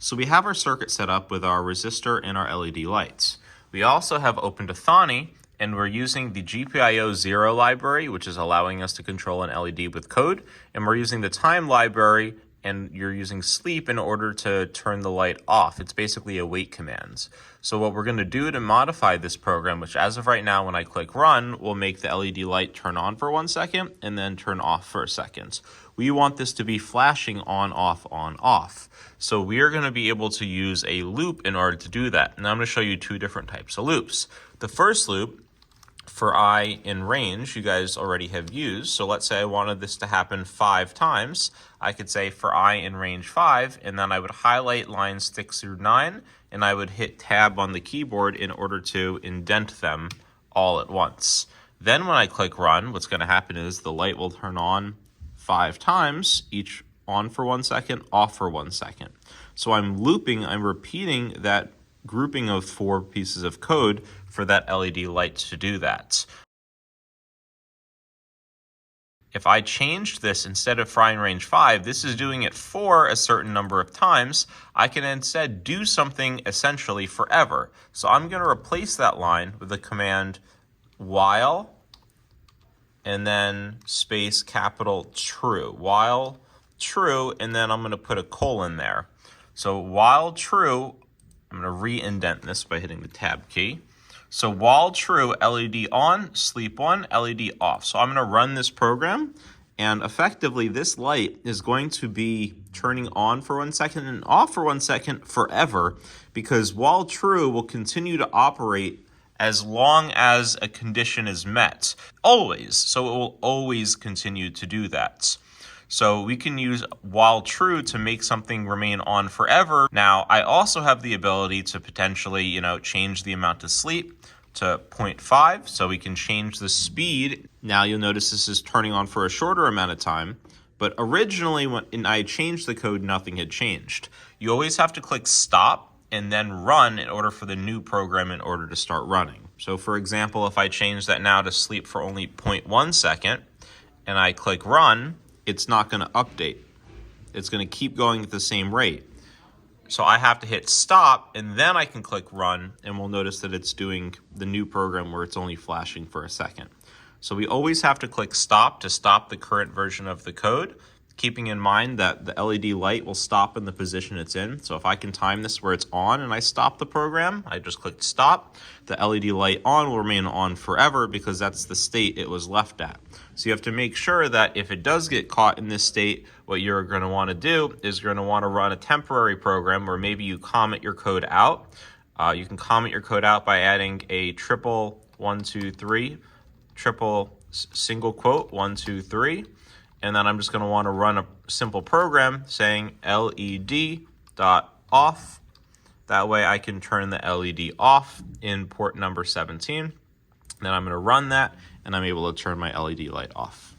So we have our circuit set up with our resistor and our LED lights. We also have opened a Thonny, and we're using the GPIO 0 library, which is allowing us to control an LED with code, and we're using the time library, and you're using sleep in order to turn the light off. It's basically a wait command. So what we're going to do to modify this program, which as of right now when I click run, will make the LED light turn on for 1 second and then turn off for a second. We want this to be flashing on, off. So we are going to be able to use a loop in order to do that. And I'm going to show you two different types of loops. The first loop, for I in range, you guys already have used. So let's say I wanted this to happen 5 times. I could say for I in range 5, and then I would highlight lines 6 through 9, and I would hit tab on the keyboard in order to indent them all at once. Then when I click run, what's going to happen is the light will turn on 5 times, each on for 1 second, off for 1 second. So I'm looping, I'm repeating that grouping of 4 pieces of code for that LED light to do that. If I changed this, instead of frying range 5, this is doing it for a certain number of times, I can instead do something essentially forever. So I'm going to replace that line with the command while and then space capital true. While true, and then I'm going to put a colon there. So while true, I'm going to re-indent this by hitting the tab key. So while true, LED on, sleep 1, LED off. So I'm going to run this program, and effectively this light is going to be turning on for 1 second and off for 1 second forever, because while true will continue to operate as long as a condition is met. Always. So it will always continue to do that. So we can use while true to make something remain on forever. Now, I also have the ability to potentially, change the amount of sleep to 0.5, so we can change the speed. Now you'll notice this is turning on for a shorter amount of time, but originally when I changed the code, nothing had changed. You always have to click stop and then run in order for the new program in order to start running. So for example, if I change that now to sleep for only 0.1 second and I click run, it's not going to update. It's going to keep going at the same rate. So I have to hit stop, and then I can click run, and we'll notice that it's doing the new program where it's only flashing for a second. So we always have to click stop to stop the current version of the code, keeping in mind that the LED light will stop in the position it's in. So if I can time this where it's on and I stop the program, I just click stop. The LED light on will remain on forever because that's the state it was left at. So you have to make sure that if it does get caught in this state, what you're going to want to do is you're going to want to run a temporary program where maybe you comment your code out. You can comment your code out by adding a triple 1, 2, 3, triple single quote 1, 2, 3. And then I'm just going to want to run a simple program saying LED.off. That way I can turn the LED off in port number 17. Then I'm going to run that, and I'm able to turn my LED light off.